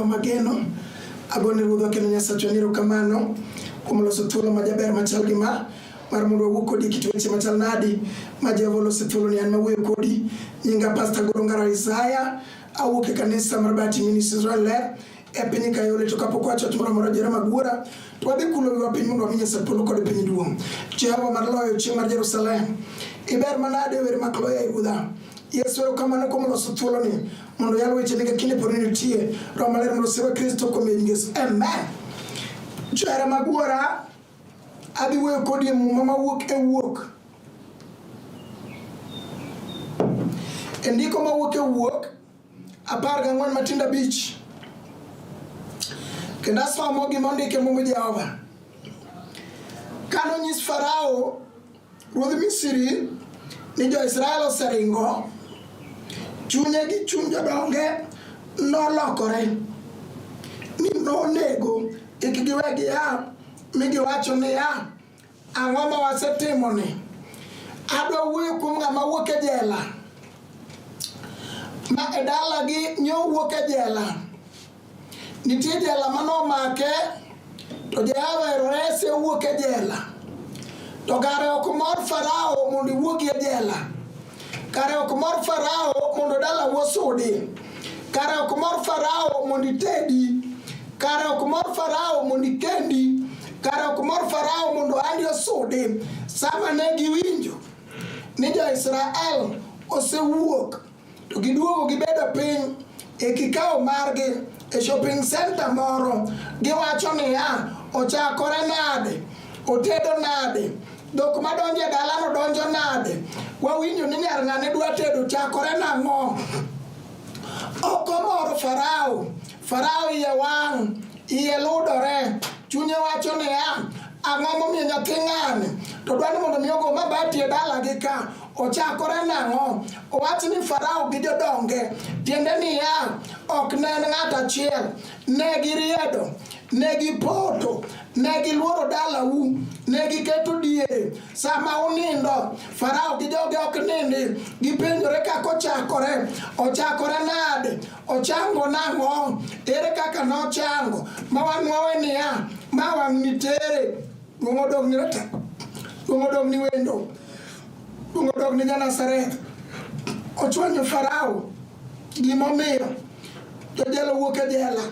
Alo mageno agone ruodho kendo Nyasacho niro kamano kuom loso thuolo majaber machal gi mar mondo wawuo kodi kit weche machal nadi ma Jehova loso thuolo ni an mawuoyo kodi. Nyinga Pastor Goro Ngara Isaya awuok e kanisa mar Bati Ministries Ler e piny Kayole, to kapok wacho moro moro jera magwara to wadhi kulo wiwa piny mondo wamiye sapolo kod piny duong'. Jehova mar loyo chieng' mar Jerusalem iber manade were makloya iudha Yesu erokamano kuom loso thuolo ni mondo yalo weche ni kinde pod nitie Roho Maler mondo sirwa Kristo kuom Yesu. Amen. Jera magwara adhi wuoyo kodi e muma mawuok e wuok. E ndiko mawuok e wuok 14 matindo 5 kendo asomo gima ondike muma Jehova. Kano nyis Farao ruodh Misri ni Jo-Israel oseringo, chunye gi chuny jodonge nolokore ni nonego ikigiwegi ya mi giwacho ni ya ang'o ma wasetimo ni. Adwa wuoyo kuom ng'ama wuok e jela ma e dala gi nyo wuok e jela. Nitie jela manomake to Jehova rese wuok e jela. To kare ok mor Farao mondo wuogi e jela. Kare ok mor Farao mondo dala wosudi. Kare ok mor Farao mondo itedi. Kare ok mor Farao mondo ikendi. Kare ok mor Farao mondo andi osudi. Sama ne giwinjo ni Jo-Israel osewuok to giduogo gibedo piny e kikao margi e shopping center moro, giwacho ni ya ochakore nade, otedo nade, dok madonje dala no donjo nade, wawinjo ni nyar ng'ane dwa tedo chakore nang'o. Okomoro Farao iye wang', iye ludore, chunye wacho ni ya ang'o momiyo nyathi ng'ane to dwani mondo mi ogo mabati e dala gi ka, ochakore nang'o. Owach ni Farao gi jodonge tiende ni ya ok nen ng'at achiel, ne giriedo, ne gipoto, ne giluoro dalau, ne giketo diere. Sama unindo Farao gi joge ok nindi, gipenjore kaka ochakore nade, ochango nang'o, ere kaka nochango ma wanwawe ni ya ma wang' nitere. Duong' odong' ni wendo, duong' odong' ni Nyasaret. Ochwanyo Farao gimomiyo jojela wuok e jela,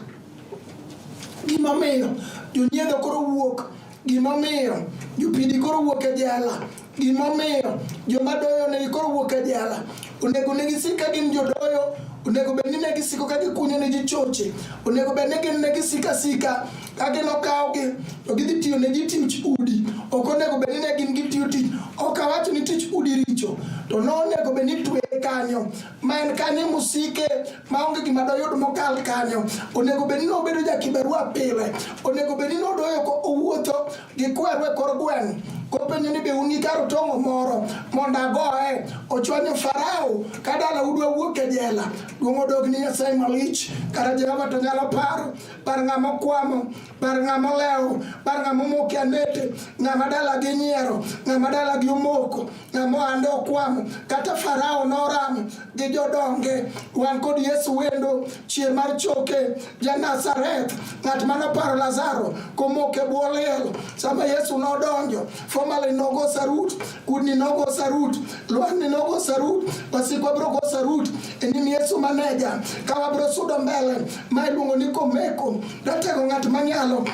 gimomiyo jonyiedho koro wuok, gimomiyo jopidi koro wuok e jela, gimomiyo jomadoyo ne koro wuok e jela. Onego ne gisika gin jodoyo, onego bed ni ne gisiko ka gikunyo ne ji choche, onego bed ni gin ne gisika ka ginokawgi to gidhi tiyo ne ji tich udi. Ok onego bed ni ne gin gitiyo tich, ok awacho ni tich udi richo, to no onego bed ni tweye kanyo ma en kanyo musike maonge gima doyud mokal kanyo. Onego bed ni nobedo jakibarua pile, onego bed ni nodoyo ko owuotho gi kweru e kor gweng' kopenjo ni be un gi kar tong'o moro mondo agoye. Ochwanyo Farao ka dala udwa wuok e jela. Duong' odog ni Nyasaye malich, kata Jehova to nyalo paro par ng'ama okwamo, par ng'ama olewo, par ng'ama omoko e anete, ng'ama dala gi nyiero, ng'ama dala gi omoko, ng'ama ande okwamo. Kata Farao noramo gi jodonge. Wan kod Yesu wendo chier mar choke Ja-Nazareth, ng'at manoparo Lazaro komoko e bwo liel. Sama Yesu nodonjo, formerly nogo sarut, kudni nogo sarut, lwani nogo sarut, wasikwa biro go sarut e nyim Yesu maneja. Ka wabiro sudo mbele ma iluongo ni komeko, datego ng'at manyalo.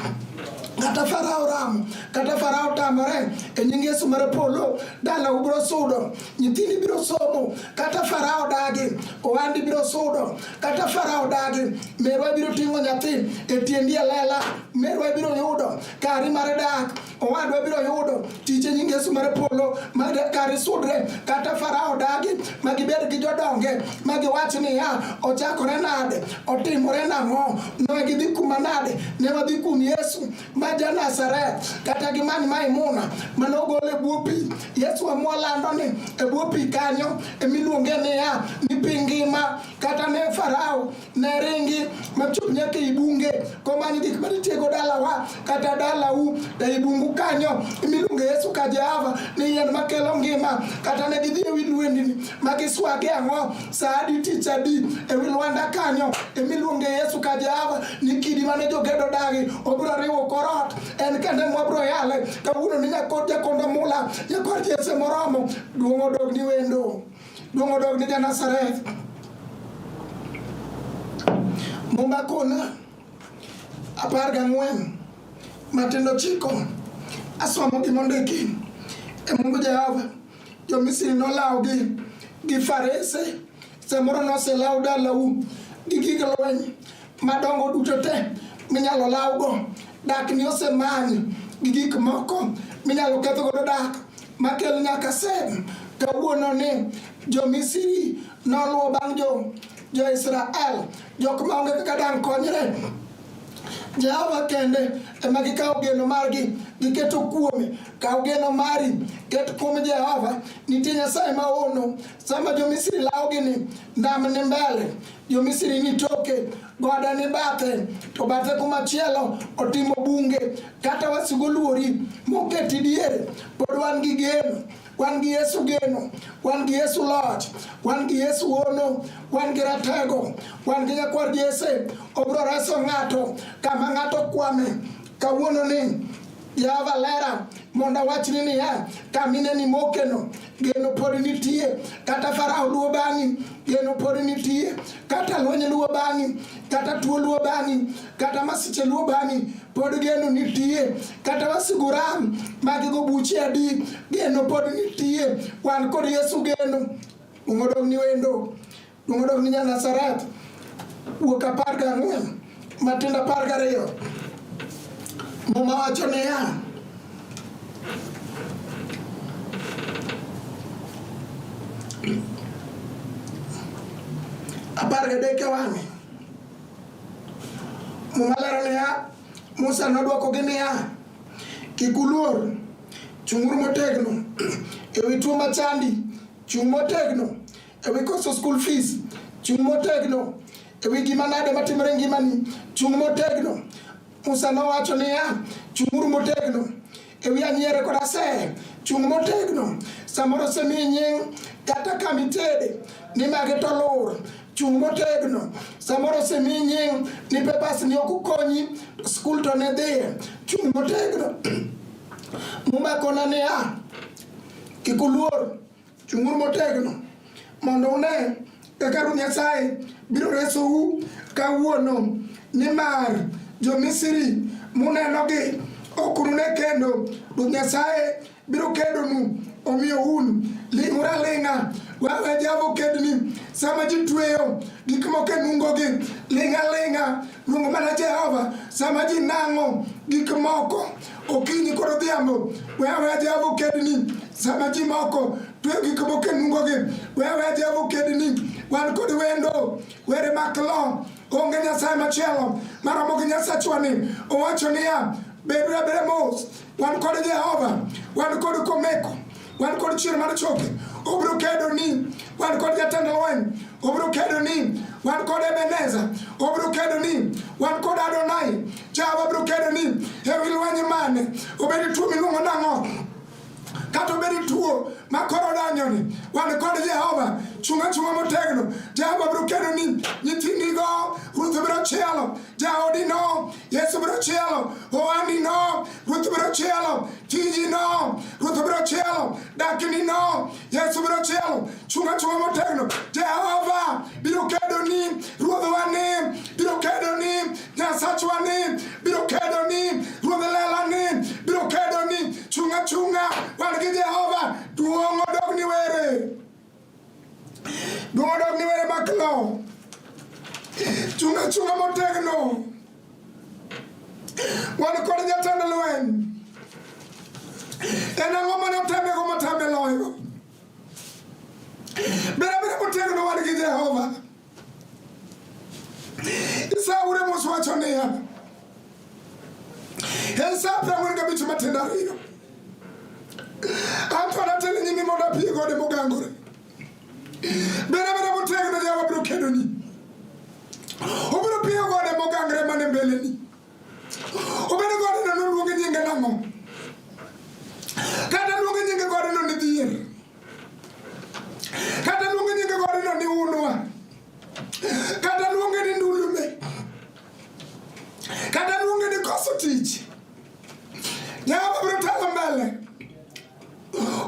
Kata Farao ramo, kata Farao tamore e nying Yesu mar polo, dala ubiro sudo, nyithindi biro somo. Kata Farao dagi, owandi biro sudo. Kata Farao dagi, merwa biro ting'o nyathi e tiendi e lela, merwa biro yudo kari mar dak, owadwa biro yudo tich e nying Yesu mar polo ma kari sudre. Kata Farao dagi magibed gi jodonge magiwach ni ya ochakore nade, otimore nang'o, ne gidhi kuma nade, ne wadhi kum Yesu ma Ja-Nazareth. Kata gimani Maimuna manogole e bwo pi, Yesu amua lando ni e bwo pi kanyo emiluonge ni ya ni pingima kata ne Farao ne ringi machop nyaka ibunge komanyo gik manitiego dalawa kata dalau e ibungu kanyo imiluonge Yesu ka Jehova ni yien makelo ngima kata ne gidhi ewi lwendni magiswage ang'o sa adi tich adi ewi lwanda kanyo imiluonge Yesu ka Jehova ni kidi mane jogedo dagi obiro riwo korot en kende mwabro yale kawuono ni nyakod jakondo mula nyakod Yesu moromo duong' odog ni wendo duong' odog ni Nazareth Mumba kona 14 matindo chiko asomo gimondiki e Mungu Jehova jo Misri nolawo gi farese samoro noselawo dalau gi gig lweny madongo duto te minyalo lawgo dak ni osemanyo gi gik moko minyalo ketho godo dak makel nyaka sem kawuono ni jo Misri noluwo bang' jo Israel jok maonge kaka dang' konyre Jehova kende ema gikawo geno margi giketo kuome kawo geno mari ket kuom Jehova nitie Nyasaye maono sama jo Misri lawogi ni ndam ni mbele jo Misri ni toke goda ni bathe to bathe kumachielo otimo bunge kata wasigo luori moketi diere pod wan gi geno wan gi Yesu geno wan gi Yesu loch wan gi Yesu wono wan gi ratego wan gi nyakwar Jese obro reso ng'ato kama ng'ato kwame kawuono ni Jehova lera mondo wachni ni kamine ni mokeno geno pod nitie kata Farao luwo bang'i geno pod nitie kata lweny luwo bang'i kata tuo luwo bang'i kata masiche luwo bang'i pod geno nitie kata wasiguram magigo buche adi geno pod nitie wan kod Yesu geno duong' ni wendo duong' ni Nazareth Wuok 14 Matindo 12 Muma wacho niya apar gadek wang'e Muma lero niya Musa nodwokogi niya kik uluor chung'uru motegno ewi tuo machandi chung' motegno ewi koso school fees chung' motegno ewi gima nade matimore ngimani chung' motegno Musa nowacho niya chung'uru motegno ewi anyiere kod asere chung' motegno samoro semi nying kata kamitede ni mage to lur chung' motegno samoro semi nying ni pepas ni okukonyi school to ne dhiye chung' motegno Muma kona niya kik uluor chung'uru motegno mondo une kaka Ruoth Nyasaye biro resou kawuono nimar jo Misri munenogi ok unune kendo Ruoth Nyasaye biro kedonu omiyo un ling'uru aling'a wawe Jehova kedni sama ji tweyo gik moko e nungogi ling' aling'a luong mana Jehova sama ji nang'o gik moko okinyi kod odhiambo wawe Jehova kedni sama ji moko tweyo gik moko e nungogi wawe Jehova kedni wan kod wendo were mak lo onge Nyasaye machielo maromo gi Nyasachwani owacho niya beduru abeda mos wan kod Jehova wan kod Komeko wan kod chir mar choke obro kedo ni wan kod jatend lweny obro kedo ni wan kod Ebeneza obro kedo ni wan kod Adonai Jehova bro kedo ni ewi lweny mane obedi tuo miluongo nang'o kata obedi tuo makoro danyoni wan kod Jehova chunga motegno Jehova bro kedo ni nyithindigo Ruoth bro chielo jaodi no Yesu bro chielo oandi no Ruoth bro chielo tiji no Ruoth bro chielo dakini no Yesu bro chielo chunga motegno Jehova biro kedo ni Ruoth wani biro kedo ni Nyasachwa ni biro kedo ni Ruoth lela ni biro kedo ni chunga wan gi Jehova duong' odog ni were maklo chunga motegno wan kod jatend lweny en ang'o mane otemego motame loyo bere motegno wan gi Jehova Isaure mos wacho niya en sa 45 Matindo 2 Anto natene nyingi mondo pie gode mogangore bere motegno Jehova biro kedoni. Obiro piyo gode mogangre mane mbeleni. Obedo gode no luonge nyinge nang'o. Kata luonge nyinge gode no ni dhier. Kata luonge nyinge gode no ni unwa. Kata luonge ni ndulume. Kata luonge ni koso tich. Jehova biro telo mbele.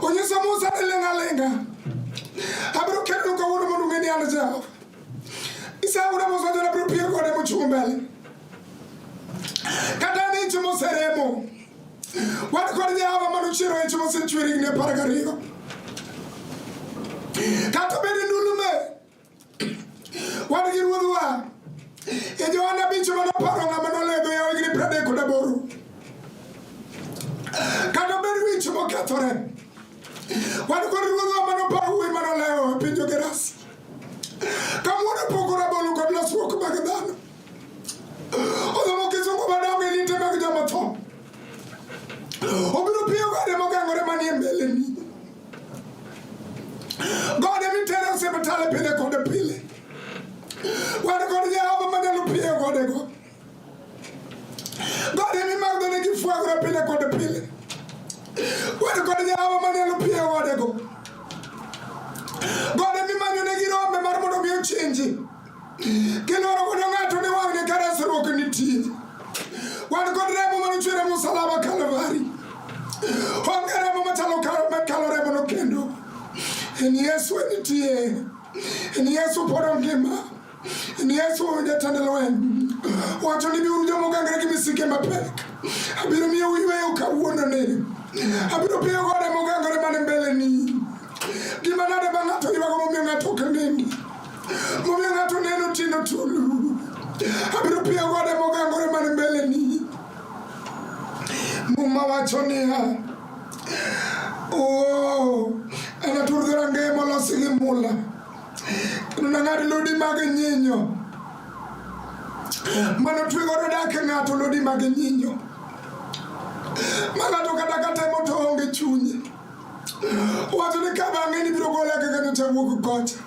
Onyiso Musa ni lenga. Abiro kedo kawuono mondo ng'e ni an Jehova. Isaura Musa jona biro piyo gode mochung' mbele. Kata ni chumo seremo. Wan kod Jehova manuchiro e chumo senchweri ne 12. Kata bende ndulume. Wan gi ruodhwa. E Johana 5 manoparo ng'ama noledho ya higni 38. Kata bende wich mokethore. Wan kod ruodhwa manoparo wuoyi manolewo e piny Gerasi. Kamuono poko rabolo kod losruok mag dhano. Odhomo kisungu madongo e lite mag joma tho. Obiro piyo gode mogangore manie mbeleni. Gode mitere osiptal pile kod pile. Wan kod Jehova manyalo piyo godego. Gode mimadho ne gifuagore pile kod pile. Wan kod Jehova manyalo piyo godego. Gode mimanyo ne girombe mar mondo mi ochinji. Kiloro godo ng'ato ni wang'e ka resruok nitie. Wan kod remo manuchwere musalaba Kalvari. Onge remo machalo kalo remo no kendo. En Yesu nitie. En Yesu pod ngima. En Yesu jatend lweny. Wacho ni biuru jomo gangre gi misike mapek. Abiro miyo uyweyo kawuono ni. Abiro piyo gode mogangore mane mbeleni. Gima nade ba ng'ato ywago momiyo ng'ato ok nindi. Momiyo ng'ato neno tino tulu. Abiro piyo gode mogangore mane mbeleni. Muma wacho niya. Anatur dhorange molosi gi mula. Kendo nang'ad lodi mag nyinyo. Manotwe godo dak ng'ato lodi mag nyinyo. Ma ng'ato kata temo to onge chunye. Wacho ni kabang'e ni biro gole kaka nyocha wuok kocha.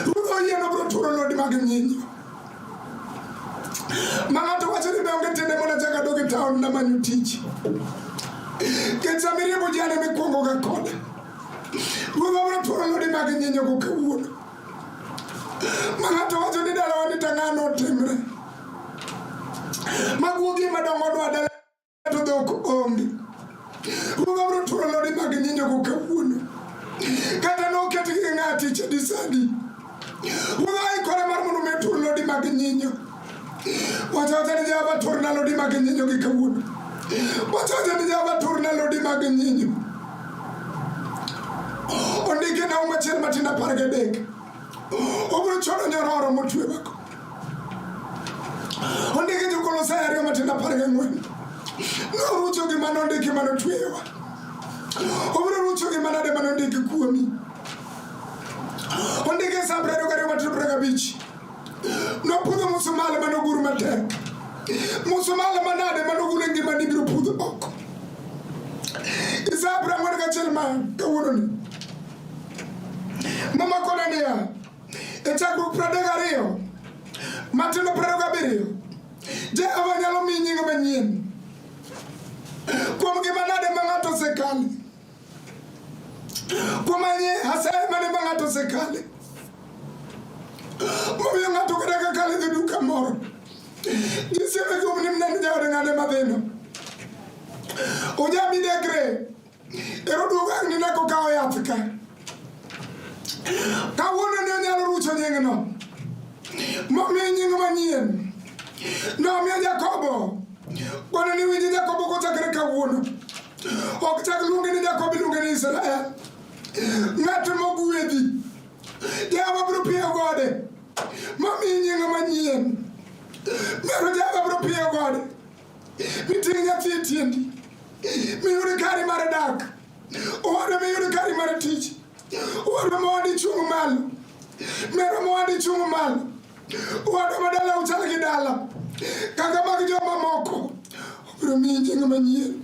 Ruodh oyieno biro turo lodi mag nyinyo. Ma ng'ato wacho ni be onge tiende mondo chaka dog e taon na manyo tich. Kech sami riembo jane mikwongo ga koda. Ruodh biro turo lodi mag nyinyo go kawuono. Ma ng'ato wacho ni dalawa ni tang'ano otimre. Maguogi madongo dwa dala to dhok onge. Ruodh biro turo lodi mag nyinyo go kawuono. Kata noket gi ng'ati chadi sadi. Ruodh aikore mar mondo mi turo lodi mag nyinyo. Wacho ni Jehova turna lodi mag nyinyo gi kawuono. Wacho ni Jehova turna lodi mag nyinyo. Ondike na umachiel matin 13. Obiro chono nyororo motwe bako. Ondike Jo-Kolosai 2 matin 14. Norucho gima nondiki manotwewa. Obiro rucho gima nade manondiki kuomi. Ondike Sabra 2 matin 15. Nopudho musumale manoguru matek. Musumale manade manoguru ngima ni biro pudho oko. Isabra 4 ma kawuono ni. Mama kona niya. E chakruok 32. Matin 27. Jehova nyalo miyi nying manyien. Kuom gima nade ma ng'ato osekale. Kuom hasaya mane ma ng'ato osekale. Momiyo ng'ato kata kakale dhi duka moro. Gisieme kuom ni mneno jaode ng'ade madhino. Ojami degre. Ero duogo ang' ni neko kao yath ka. Kawuono ni onyalo rucho nyingno. Momiyo nying manyien. Nomiyo Jakobo. Kono ni winji Jakobo kochakre kawuono. Ok chak luonge ni Jakobo, iluonge ni Israel. Ng'at mogwedhi. Jehova biro piyo gode. Momiyo nying manyien. Mero Jehova biro piyo gode. Miting' nyathi e tiendi. Miyud kari mar dak. Owadu miyud kari mar tich. Owadu mowadi chung' malo. Mero mowadi chung' malo. Owadu madala uchal gi dala. Kaka mag joma moko. Obiro miyi nying manyien.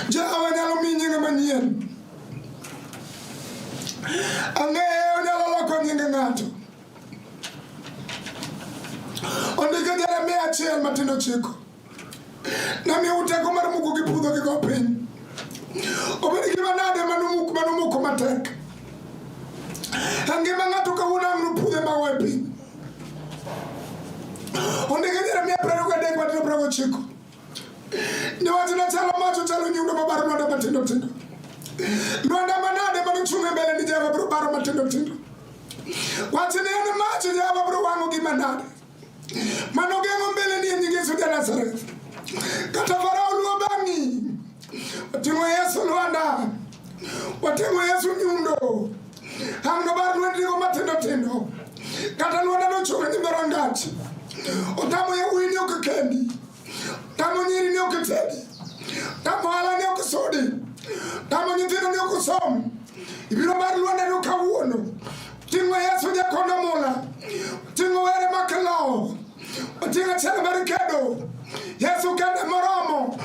Jehova nyalo miyi nying manyien. Ang'eyo nyalo loko nying ng'ato. Ondike Jeremia 1:9. Namiyo uteko mar muko gi pudho gi go piny. Obed gima nade manumuko matek. Angima ng'ato kawuono ang'no pudhe mago e piny. Ondike Jeremia 23:9. Niwach nachalo macho chalo nyundo mabaro lwanda matindo tindo. Lwanda manade manuchung' e mbele ni Jehova biro baro matindo tindo. Wach ni en macho Jehova biro wang'o gima nade manogeng'o mbele ni e nying Yesu ja Nazareth. Kata Farao luwo bang'i. Wating'o Yesu lwanda. Wating'o Yesu nyundo. Ang'no bar lwendigo matindo tindo. Kata lwanda nochung' e nyim rangach. Otamo yawuoyi ni ok kendi. Tamo nyiri ni ok tedi. Tamo hala ni ok sodi. Tamo nyithindo ni ok som. Ibiro bar lwanda no kawuono. Ting'o Yesu jakondo mula. Ting'o were makelo. Ting'o achiel mar kedo. Yesu kende moromo.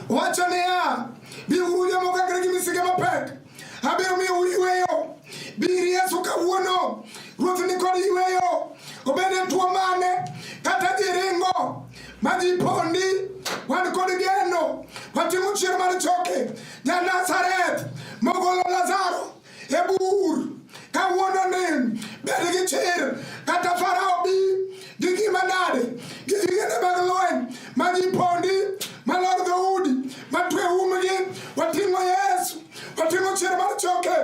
Wacho niya, biuru jomogangre gi misige mapek. Abiro miyo yweyo. Bir Yesu kawuono. Ruoth ni kod yweyo. Obede tuo mane kata jiringo maji pondi wan kod geno. Watimo chier mar choke ja Nazareth mogolo Lazaro e bur kawuono ni bed gi chir. Kata Farao bi gi gima nade gi gigene mag lweny maji pondi malor dhoudi matwe umgi. Wating'o Yesu. Wating'o chier mar choke.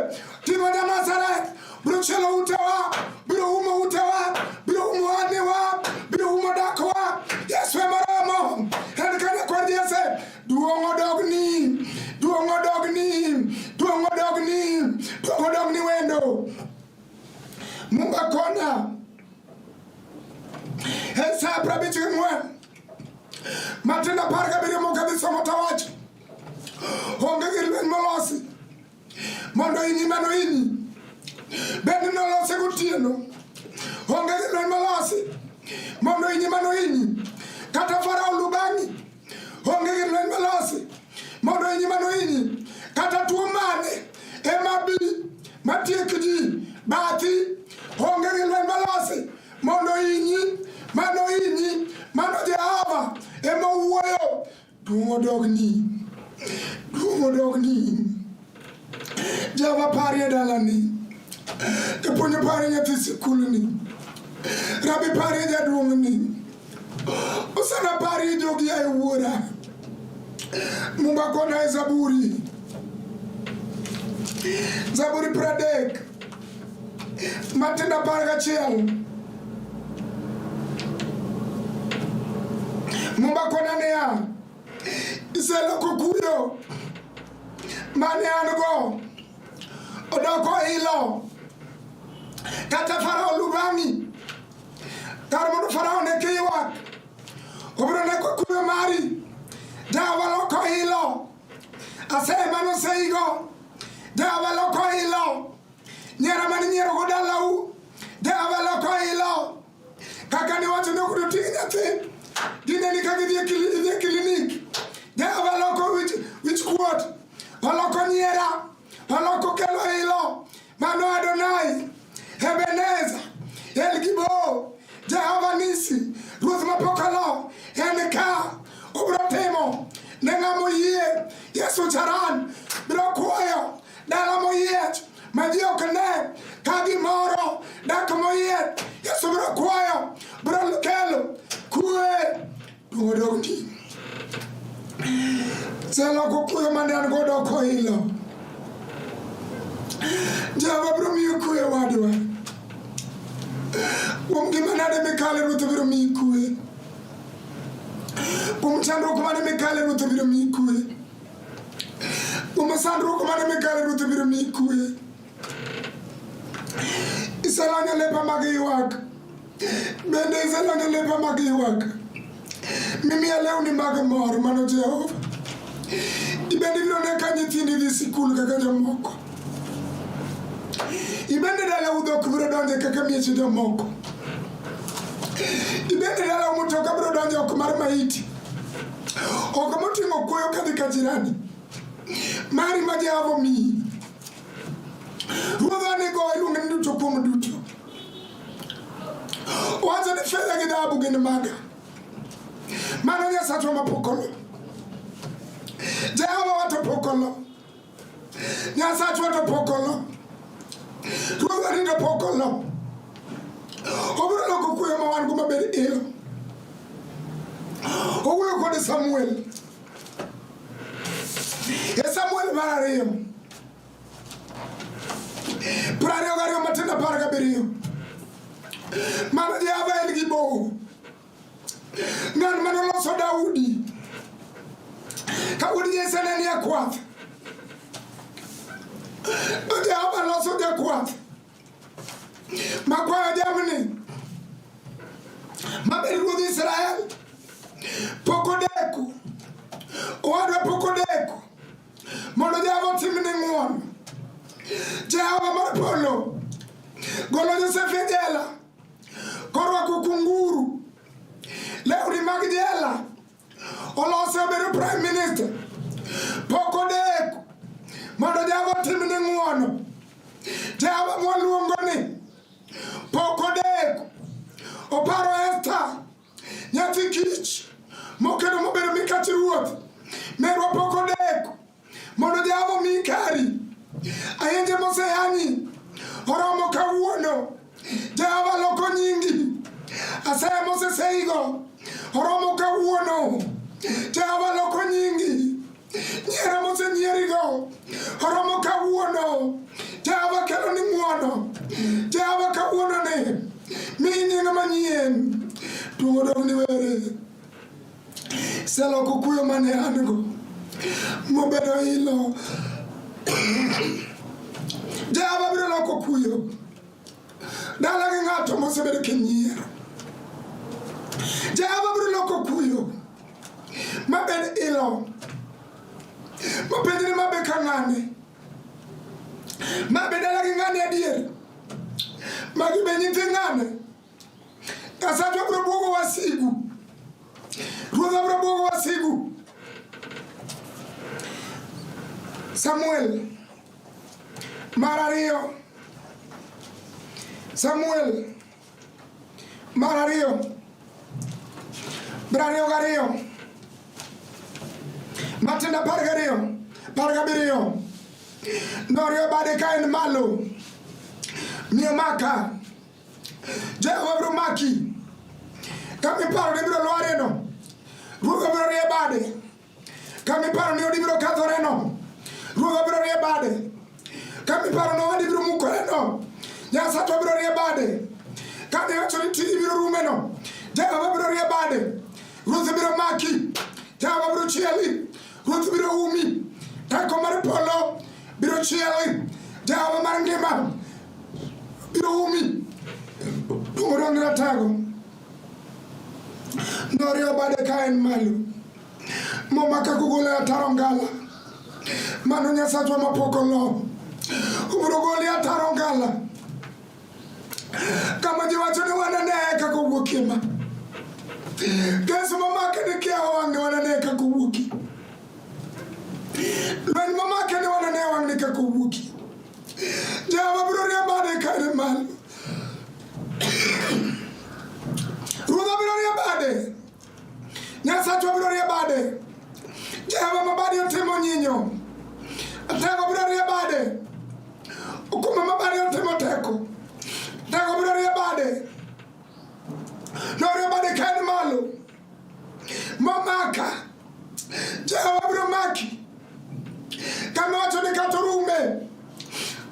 Ting'o ja Nazareth. Biro chelo utewa. Biro umo utewa. Biro umo anewa. Biro umo dakwa. Yesu emoromo. En kanya kwa Jese. Duongo dogni. Duongo dogni. Duongo dogni. Duongo dogni wendo. Mungu akona. Esa prabichi mwen. Matenda parga biri moka bisomo tawachi. Honge gilwen molosi. Mondo ini mano ini. Bendi nolose gutieno. Honge gilwen molosi. Mondo ini mano ini. Kata Farao lubangi. Honge gilwen molosi. Mondo ini mano ini. Kata tuo mane. Emabi. Matiekiji. Bati. Honge gilwen molosi. Mondo ini. Mano ini. Mano Jehova. Ema uwoyo. Duongo dogni. Duongo dogni. Jehova pari e dalani. Japuonjo pari nyathi sikul ni. Rabi pari e jaduong' ni. Osana pari e jogi ae wuora. Mungu akona e Zaburi. Zaburi 30. Matenda 11. Mungu akona niya. Iseloko kuyo. Mane ango. Odoko ilo. Kata Farao lubangi. Karmono Farao ne kiwa. Obro ne kuyo mari. Jehova loko ilo. Asema no seigo. Jehova loko ilo. Nyera mani nyero godalau. Jehova loko ilo. Kaka ni watu no kudutinga te. Dine ni kagidie klinik. Jehova loko which quote. Oloko nyera. Oloko kelo ilo. Mano Adonai. Ebeneza. El Gibo. Jehova Nisi. Ruth Mapokalo. Eneka. Ubrotemo. Nenga moye. Yesu charan. Brokuayo. Dala moye. Majio kane. Kagi moro. Daka moye. Yesu brokuayo. Brokelo. Kue. Duodogi. Selo kukuyo mande angodo ko ilo. Jehova biro miyo kue wadwa. Kuom gima nade mikale Ruoth biro miyi kue. Kuom chandruok mane mikale Ruoth biro miyi kue. Kuom sandruok mane mikale Ruoth biro miyi kue. Iselonyo lepa mag ywak. Bende iselonyo lepa mag ywak. Mimiya lewni mag mor mano Jehova. Ibende biro ne ka nyithindi dhi sikul kaka jomoko. Ibende dala udhok biro donje kaka mieche jomoko. Ibende dala mutoka biro donje ok mar maiti. Ok moting'o kuoyo kadhi ka jirani. Mari ma Jehova miyi. Ruodha ni go iluonge ni duto kuom duto. Wacha ni fedha gi dhahabu gin maga. Mano Nyasachwa mapokolo. Jehova wa to pokolo. Nyasachwa to pokolo. Ruodha ni to pokolo. Obiro loko kuyo ma wan go maber ilo. Owuoyo kod Samuel. Samuel mar ariyo. 22 Matindo 17. Mano Jehova en gi bow. Ng'an mane oloso Daudi. Ka wuod Jesse ne ni e kwath. Jehova loso jakwath. Makwayo jamni. Maber ruodh Israel. Poko deku. Owadwa poko deku. Mondo Jehova otimne ng'uono. Jehova mar polo. Golo Joseph e jela. Korwako kunguru. Lewni mag jela. Olose obedo prime minister. Poko deku. Mondo Jehova otimne ng'uono. Jehova mwaluongo ni poko deku. Oparo Esther. Nyathi kich. Mokedo mobedo mikach ruoth. Merwa poko deku. Mondo Jehova mi kari. Ayenje moseyanyi. Oromo kawuono. Jehova loko nyingi. Asaya moseseigo. Oromo kawuono. Jehova loko nyingi. Nyiera mosenyierigo. Oromo kawuono. Jehova kelo ni ng'uono. Jehova kawuono ne. Mi nyinga manyien. Tuodo ni were. Seloko kuyo mane ango. Mobedo ilo. Jehova biro loko kuyo. Dala gi ng'ato mosebedo kinyiero. Jehova biro loko kuyo. Mabed ilo. Mapenji ni mabe ka ng'ane. Mabe dala gi ng'ane adier. Magi be nyithi ng'ane. Nyasachwa biro buogo wasigu. Ruodha biro buogo wasigu. Samuel mar ariyo. Samuel mar ariyo. 22. Matindo 12. 17. Norio bade ka en malo. Miyo maka. Jehova biro maki. Kami paro ni biro lware no. Ruodha biro rie bade. Kami paro ni odi biro kadhore no. Ruodha biro rie bade. Kami paro no odi biro mukore no. Nyasachwa biro rie bade. Kami wacho ni tiji biro rume no. Jehova biro rie bade. Ruodha biro maki. Jehova biro chieli. Ruodha biro umi. Tako mar polo biro chieli. Jehova mar ngima biro umi. Tumoro ngira tago. Norio bade ka en malu. Momaka kugole ataro ngala. Mano Nyasachwa mapokolo. Ubiro goli ataro ngala. Kama jiwacho ni wanane kako wuokie ma. Keso mamake ni kia wange wanane kako wuokie. Lwen mamake ni wanane wange kako wuokie. Jehova biro rie bade ka en malu. Ruodha biro rie bade. Nyasachwa biro rie bade. Jehova mabadi otimo nyinyo. Atego biro rie bade. Ukuma mabadi otimo teko. Atego biro rie bade. Norio bade ka en malo. Momaka. Jehova biro maki. Kama wacho ni katorume.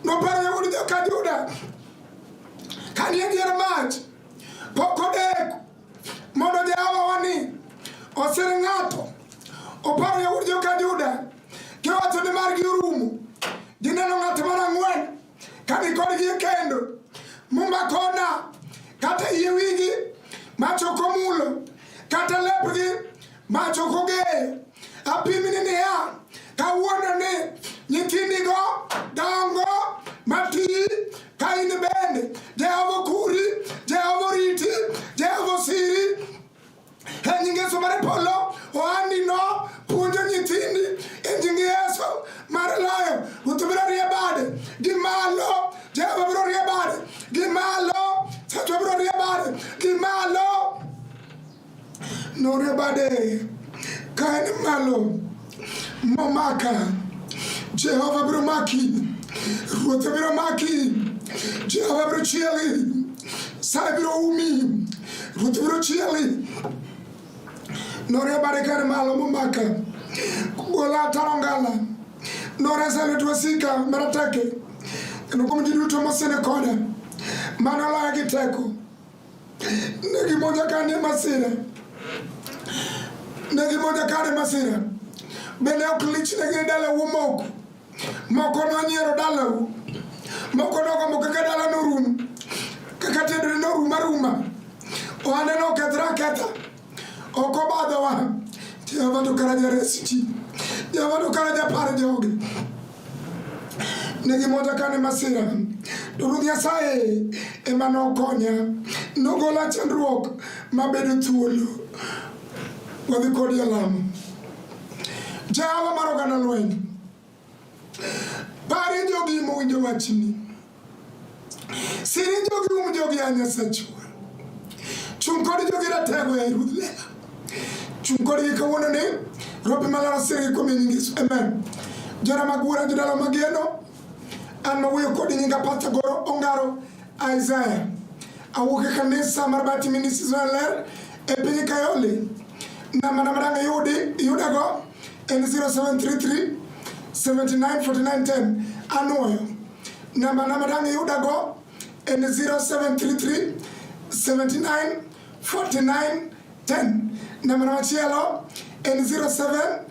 Noparo yawuod joka Juda. Kani e dier mach. Poko deku. Mondo Jehova wani. Osir ng'ato. Oparo yawuod joka Juda. Kiwacho ni margi orumo. Gineno ng'ato mar ang'wen. Kani kodgi e kendo. Mumakona. Kata iye wigi. Machoko mulo. Kata lepgi. Machoko geyo. Apimni ni ya. Kawuono ni nyithindigo dongo mati ka in bende. Jehova kuri. Jehova riti. Jehova siri. E nying Yesu mar polo. Oandi no. Puonjo nyithindi. E nying Yesu mar loyo. Utubiro rie bade. Gi malo. Nore bade kain malo momaka Jehovah biro maki Ruoth biro maki Jehovah biro chieli Sai biro umi Ruoth biro chieli Nore bade kain malo momaka Gola tarongala Nore sale tuwasika maratake Nukumu to mosene koda Manala agiteko Negi moja kane masira Bene okulich negi dala wumoku Moko no nyero dala wu Moko no kamo kaka dala no rum Kaka tedre no ruma Oane no ketra keta Oko bada wa Jehova to karaja resiti Jehova to karaja pare jogi Negi moja kane masira Durudhi Nyasaye emano konya Nogola chandruok mabedo thuolo Wadhi kodi alamu Jehova mar oganda lweny Pare jogi mowinjo wachni Siri jogi jogi anyasachwa Chung kodi jogi ratego ya Ruth lela Chung kodi kawuono ni Robi malaro siri kumi nyingisu Amen Jara magura jodalo mageno An mawuyo kodi nyinga Pastor Goro Ongaro Isaiah Awuke kanisa marbati Ministries ler Epinyi Kayole Namadanga Yudago and 0733 794910 Anoyo Namadanga Yudago and 0733 794910 Namadachielo and 07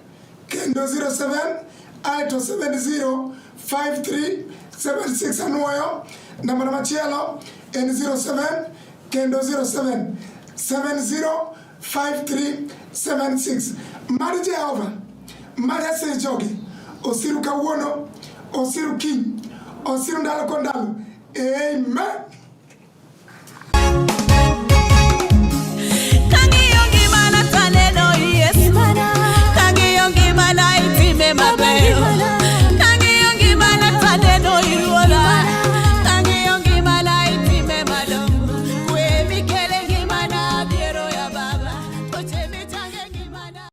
Kendo 07 Aito 70 5376 Anoyo Namadachielo and 07 Kendo 07 70 5376 Mari Jehovah Mari se jogi Osiru kawuono Osiru king Osiru ndalo kondalo Amen.